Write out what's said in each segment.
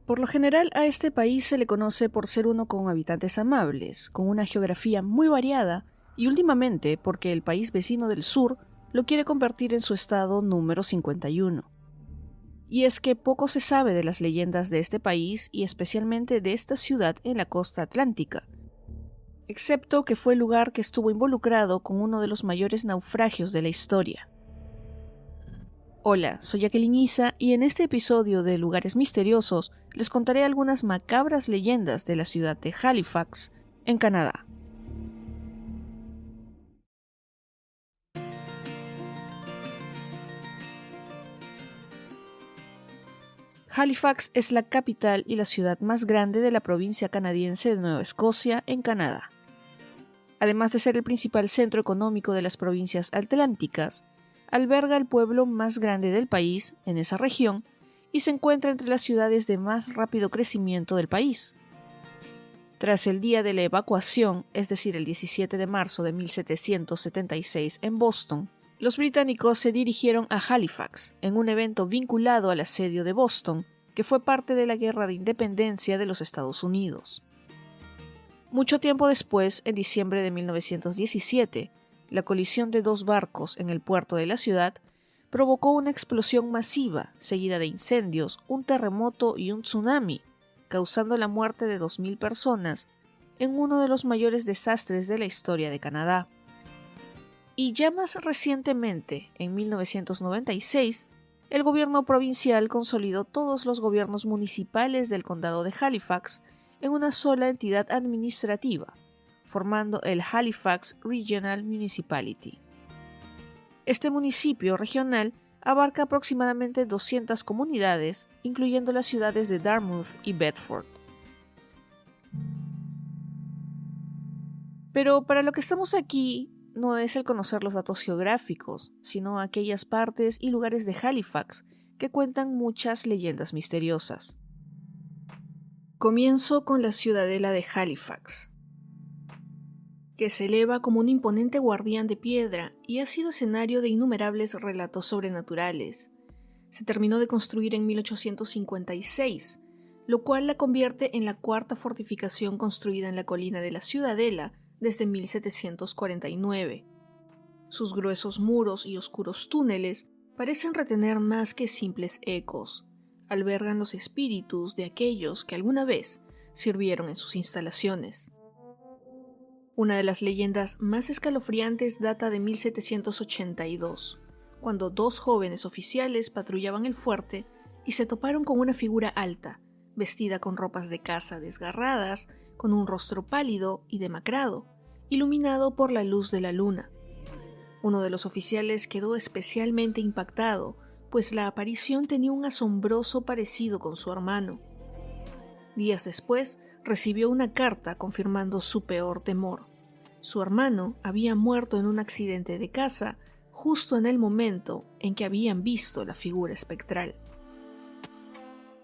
Por lo general, a este país se le conoce por ser uno con habitantes amables, con una geografía muy variada, y últimamente porque el país vecino del sur lo quiere convertir en su estado número 51. Y es que poco se sabe de las leyendas de este país y especialmente de esta ciudad en la costa atlántica, excepto que fue el lugar que estuvo involucrado con uno de los mayores naufragios de la historia. Hola, soy Jacqueline Isa y en este episodio de Lugares Misteriosos les contaré algunas macabras leyendas de la ciudad de Halifax, en Canadá. Halifax es la capital y la ciudad más grande de la provincia canadiense de Nueva Escocia, en Canadá. Además de ser el principal centro económico de las provincias atlánticas, alberga el pueblo más grande del país en esa región y se encuentra entre las ciudades de más rápido crecimiento del país. Tras el día de la evacuación, es decir, el 17 de marzo de 1776 en Boston, los británicos se dirigieron a Halifax en un evento vinculado al asedio de Boston, que fue parte de la Guerra de Independencia de los Estados Unidos. Mucho tiempo después, en diciembre de 1917, la colisión de dos barcos en el puerto de la ciudad provocó una explosión masiva, seguida de incendios, un terremoto y un tsunami, causando la muerte de 2.000 personas en uno de los mayores desastres de la historia de Canadá. Y ya más recientemente, en 1996, el gobierno provincial consolidó todos los gobiernos municipales del condado de Halifax en una sola entidad administrativa, formando el Halifax Regional Municipality. Este municipio regional abarca aproximadamente 200 comunidades, incluyendo las ciudades de Dartmouth y Bedford. Pero para lo que estamos aquí no es el conocer los datos geográficos, sino aquellas partes y lugares de Halifax que cuentan muchas leyendas misteriosas. Comienzo con la ciudadela de Halifax, que se eleva como un imponente guardián de piedra y ha sido escenario de innumerables relatos sobrenaturales. Se terminó de construir en 1856, lo cual la convierte en la cuarta fortificación construida en la colina de la Ciudadela desde 1749. Sus gruesos muros y oscuros túneles parecen retener más que simples ecos. Albergan los espíritus de aquellos que alguna vez sirvieron en sus instalaciones. Una de las leyendas más escalofriantes data de 1782, cuando dos jóvenes oficiales patrullaban el fuerte y se toparon con una figura alta, vestida con ropas de caza desgarradas, con un rostro pálido y demacrado, iluminado por la luz de la luna. Uno de los oficiales quedó especialmente impactado, pues la aparición tenía un asombroso parecido con su hermano. Días después, recibió una carta confirmando su peor temor. Su hermano había muerto en un accidente de caza justo en el momento en que habían visto la figura espectral.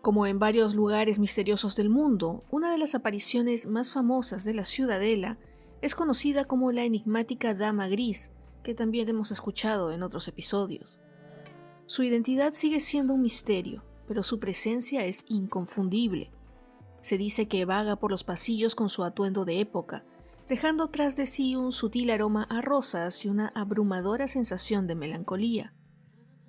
Como en varios lugares misteriosos del mundo, una de las apariciones más famosas de la Ciudadela es conocida como la enigmática Dama Gris, que también hemos escuchado en otros episodios. Su identidad sigue siendo un misterio, pero su presencia es inconfundible. Se dice que vaga por los pasillos con su atuendo de época, dejando tras de sí un sutil aroma a rosas y una abrumadora sensación de melancolía.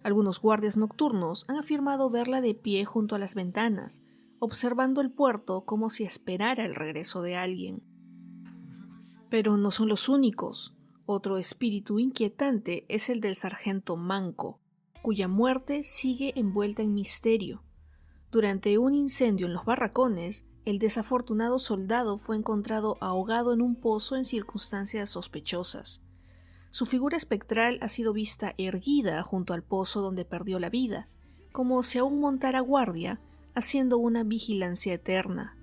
Algunos guardias nocturnos han afirmado verla de pie junto a las ventanas, observando el puerto como si esperara el regreso de alguien. Pero no son los únicos. Otro espíritu inquietante es el del sargento Manco, cuya muerte sigue envuelta en misterio. Durante un incendio en los barracones, el desafortunado soldado fue encontrado ahogado en un pozo en circunstancias sospechosas. Su figura espectral ha sido vista erguida junto al pozo donde perdió la vida, como si aún montara guardia, haciendo una vigilancia eterna.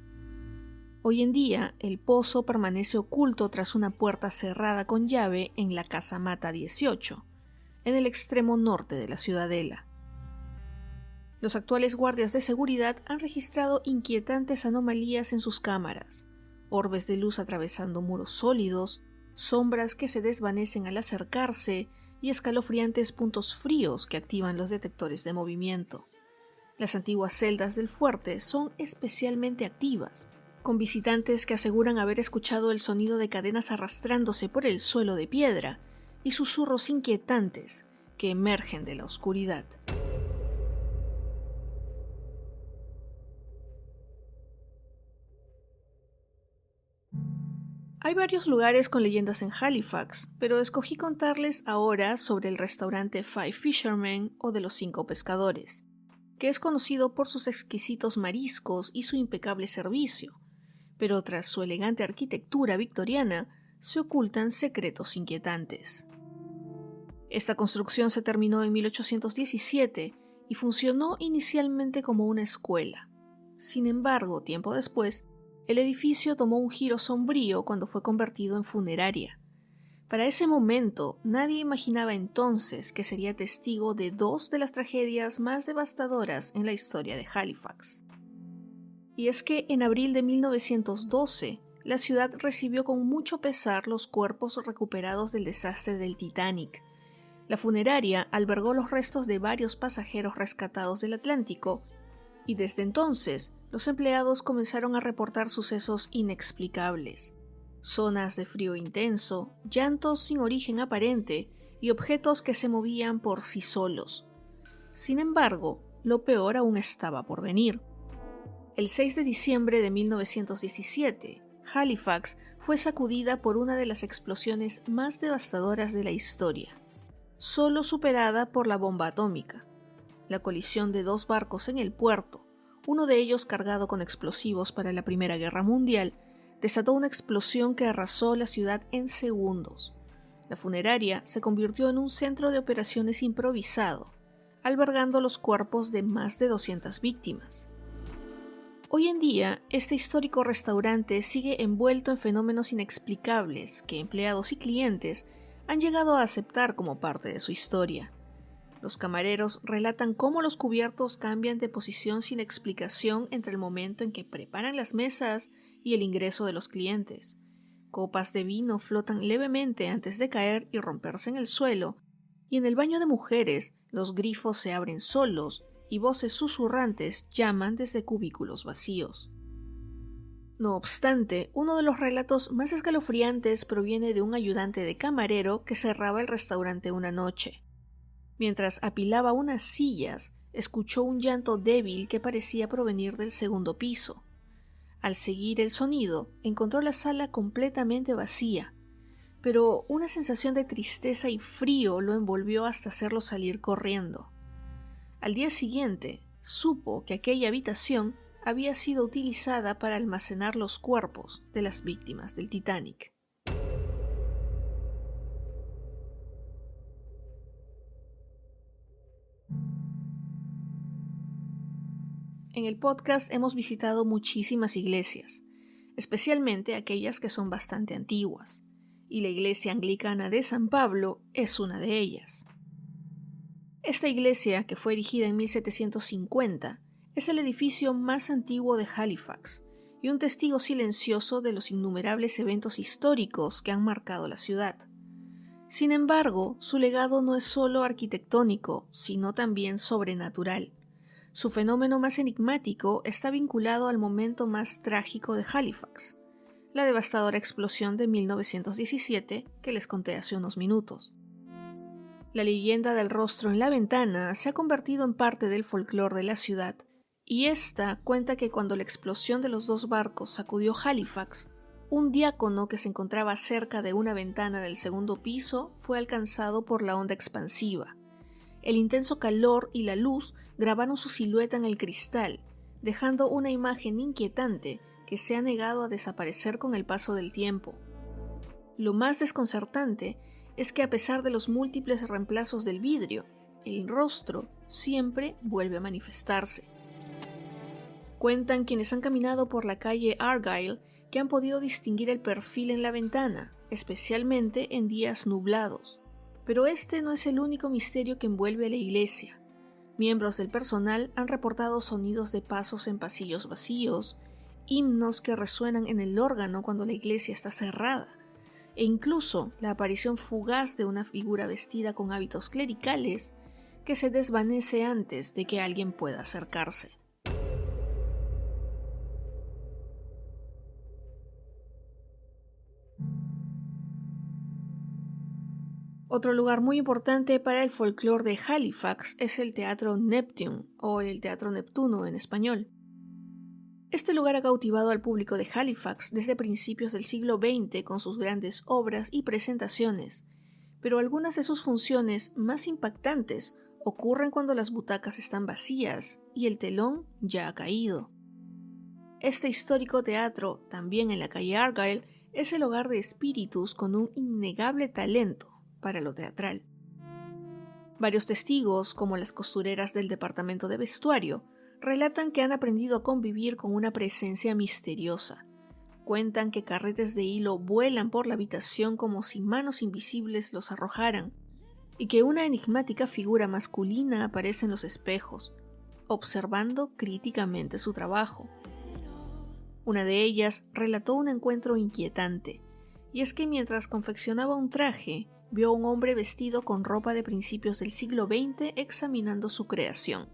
Hoy en día, el pozo permanece oculto tras una puerta cerrada con llave en la casamata 18, en el extremo norte de la Ciudadela. Los actuales guardias de seguridad han registrado inquietantes anomalías en sus cámaras, orbes de luz atravesando muros sólidos, sombras que se desvanecen al acercarse y escalofriantes puntos fríos que activan los detectores de movimiento. Las antiguas celdas del fuerte son especialmente activas, con visitantes que aseguran haber escuchado el sonido de cadenas arrastrándose por el suelo de piedra y susurros inquietantes que emergen de la oscuridad. Hay varios lugares con leyendas en Halifax, pero escogí contarles ahora sobre el restaurante Five Fishermen o de los 5 pescadores, que es conocido por sus exquisitos mariscos y su impecable servicio, pero tras su elegante arquitectura victoriana se ocultan secretos inquietantes. Esta construcción se terminó en 1817 y funcionó inicialmente como una escuela. Sin embargo, tiempo después, el edificio tomó un giro sombrío cuando fue convertido en funeraria. Para ese momento, nadie imaginaba entonces que sería testigo de 2 de las tragedias más devastadoras en la historia de Halifax. Y es que en abril de 1912, la ciudad recibió con mucho pesar los cuerpos recuperados del desastre del Titanic. La funeraria albergó los restos de varios pasajeros rescatados del Atlántico, y desde entonces los empleados comenzaron a reportar sucesos inexplicables. Zonas de frío intenso, llantos sin origen aparente y objetos que se movían por sí solos. Sin embargo, lo peor aún estaba por venir. El 6 de diciembre de 1917, Halifax fue sacudida por una de las explosiones más devastadoras de la historia, solo superada por la bomba atómica. La colisión de 2 barcos en el puerto, uno de ellos cargado con explosivos para la Primera Guerra Mundial, desató una explosión que arrasó la ciudad en segundos. La funeraria se convirtió en un centro de operaciones improvisado, albergando los cuerpos de más de 200 víctimas. Hoy en día, este histórico restaurante sigue envuelto en fenómenos inexplicables que empleados y clientes han llegado a aceptar como parte de su historia. Los camareros relatan cómo los cubiertos cambian de posición sin explicación entre el momento en que preparan las mesas y el ingreso de los clientes. Copas de vino flotan levemente antes de caer y romperse en el suelo, y en el baño de mujeres los grifos se abren solos y voces susurrantes llaman desde cubículos vacíos. No obstante, uno de los relatos más escalofriantes proviene de un ayudante de camarero que cerraba el restaurante una noche. Mientras apilaba unas sillas, escuchó un llanto débil que parecía provenir del segundo piso. Al seguir el sonido, encontró la sala completamente vacía, pero una sensación de tristeza y frío lo envolvió hasta hacerlo salir corriendo. Al día siguiente, supo que aquella habitación había sido utilizada para almacenar los cuerpos de las víctimas del Titanic. En el podcast hemos visitado muchísimas iglesias, especialmente aquellas que son bastante antiguas, y la iglesia anglicana de San Pablo es una de ellas. Esta iglesia, que fue erigida en 1750, es el edificio más antiguo de Halifax y un testigo silencioso de los innumerables eventos históricos que han marcado la ciudad. Sin embargo, su legado no es solo arquitectónico, sino también sobrenatural. Su fenómeno más enigmático está vinculado al momento más trágico de Halifax, la devastadora explosión de 1917 que les conté hace unos minutos. La leyenda del rostro en la ventana se ha convertido en parte del folclore de la ciudad, y esta cuenta que cuando la explosión de los 2 barcos sacudió Halifax, un diácono que se encontraba cerca de una ventana del segundo piso fue alcanzado por la onda expansiva. El intenso calor y la luz grabaron su silueta en el cristal, dejando una imagen inquietante que se ha negado a desaparecer con el paso del tiempo. Lo más desconcertante es que a pesar de los múltiples reemplazos del vidrio, el rostro siempre vuelve a manifestarse. Cuentan quienes han caminado por la calle Argyle que han podido distinguir el perfil en la ventana, especialmente en días nublados. Pero este no es el único misterio que envuelve a la iglesia. Miembros del personal han reportado sonidos de pasos en pasillos vacíos, himnos que resuenan en el órgano cuando la iglesia está cerrada, e incluso la aparición fugaz de una figura vestida con hábitos clericales que se desvanece antes de que alguien pueda acercarse. Otro lugar muy importante para el folclore de Halifax es el Teatro Neptune, o el Teatro Neptuno en español. Este lugar ha cautivado al público de Halifax desde principios del siglo XX con sus grandes obras y presentaciones, pero algunas de sus funciones más impactantes ocurren cuando las butacas están vacías y el telón ya ha caído. Este histórico teatro, también en la calle Argyle, es el hogar de espíritus con un innegable talento para lo teatral. Varios testigos, como las costureras del departamento de vestuario, relatan que han aprendido a convivir con una presencia misteriosa. Cuentan que carretes de hilo vuelan por la habitación como si manos invisibles los arrojaran, y que una enigmática figura masculina aparece en los espejos, observando críticamente su trabajo. Una de ellas relató un encuentro inquietante, y es que mientras confeccionaba un traje, vio a un hombre vestido con ropa de principios del siglo XX examinando su creación.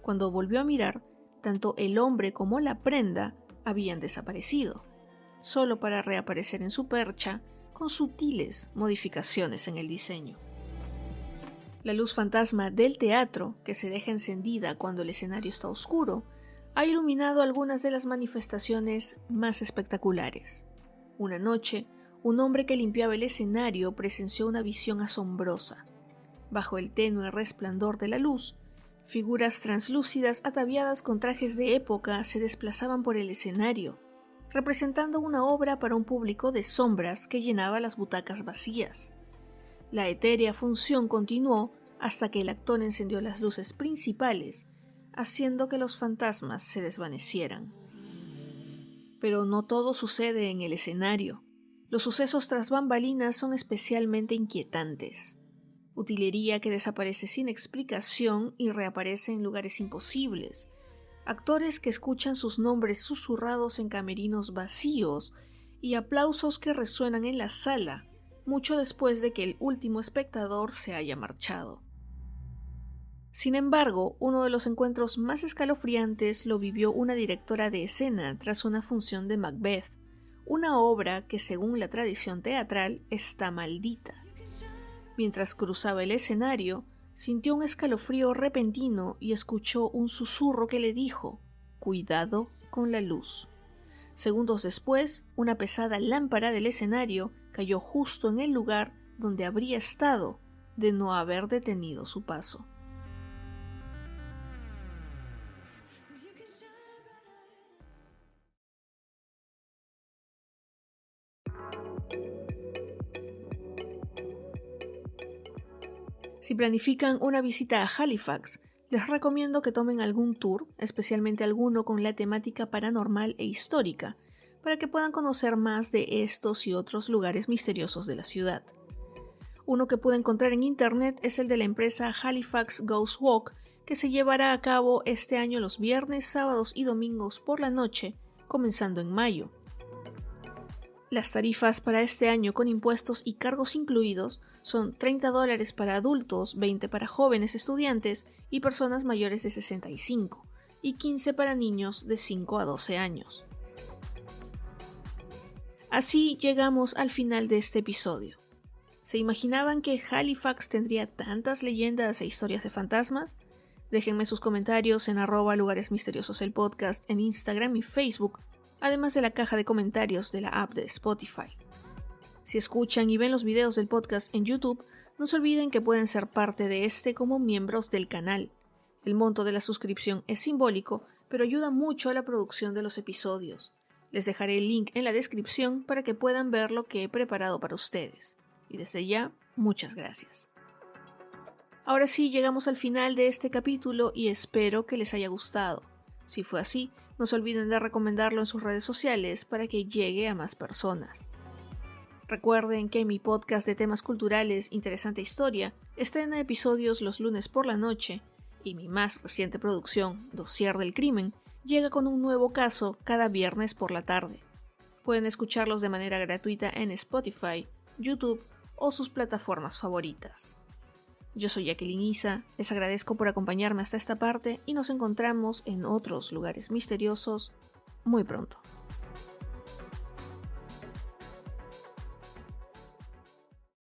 Cuando volvió a mirar, tanto el hombre como la prenda habían desaparecido, solo para reaparecer en su percha con sutiles modificaciones en el diseño. La luz fantasma del teatro, que se deja encendida cuando el escenario está oscuro, ha iluminado algunas de las manifestaciones más espectaculares. Una noche, un hombre que limpiaba el escenario presenció una visión asombrosa. Bajo el tenue resplandor de la luz, figuras translúcidas ataviadas con trajes de época se desplazaban por el escenario, representando una obra para un público de sombras que llenaba las butacas vacías. La etérea función continuó hasta que el actor encendió las luces principales, haciendo que los fantasmas se desvanecieran. Pero no todo sucede en el escenario. Los sucesos tras bambalinas son especialmente inquietantes. Utilería que desaparece sin explicación y reaparece en lugares imposibles. Actores que escuchan sus nombres susurrados en camerinos vacíos y aplausos que resuenan en la sala, mucho después de que el último espectador se haya marchado. Sin embargo, uno de los encuentros más escalofriantes lo vivió una directora de escena tras una función de Macbeth, una obra que, según la tradición teatral, está maldita. Mientras cruzaba el escenario, sintió un escalofrío repentino y escuchó un susurro que le dijo: «Cuidado con la luz». Segundos después, una pesada lámpara del escenario cayó justo en el lugar donde habría estado de no haber detenido su paso. Si planifican una visita a Halifax, les recomiendo que tomen algún tour, especialmente alguno con la temática paranormal e histórica, para que puedan conocer más de estos y otros lugares misteriosos de la ciudad. Uno que pude encontrar en internet es el de la empresa Halifax Ghost Walk, que se llevará a cabo este año los viernes, sábados y domingos por la noche, comenzando en mayo. Las tarifas para este año con impuestos y cargos incluidos son $30 para adultos, 20 para jóvenes estudiantes y personas mayores de 65, y 15 para niños de 5 a 12 años. Así llegamos al final de este episodio. ¿Se imaginaban que Halifax tendría tantas leyendas e historias de fantasmas? Déjenme sus comentarios en @lugaresmisteriosos el podcast en Instagram y Facebook, además de la caja de comentarios de la app de Spotify. Si escuchan y ven los videos del podcast en YouTube, no se olviden que pueden ser parte de este como miembros del canal. El monto de la suscripción es simbólico, pero ayuda mucho a la producción de los episodios. Les dejaré el link en la descripción para que puedan ver lo que he preparado para ustedes. Y desde ya, muchas gracias. Ahora sí, llegamos al final de este capítulo y espero que les haya gustado. Si fue así, no se olviden de recomendarlo en sus redes sociales para que llegue a más personas. Recuerden que mi podcast de temas culturales Interesante Historia estrena episodios los lunes por la noche y mi más reciente producción, Dossier del Crimen, llega con un nuevo caso cada viernes por la tarde. Pueden escucharlos de manera gratuita en Spotify, YouTube o sus plataformas favoritas. Yo soy Jacqueline Isa, les agradezco por acompañarme hasta esta parte y nos encontramos en otros lugares misteriosos muy pronto.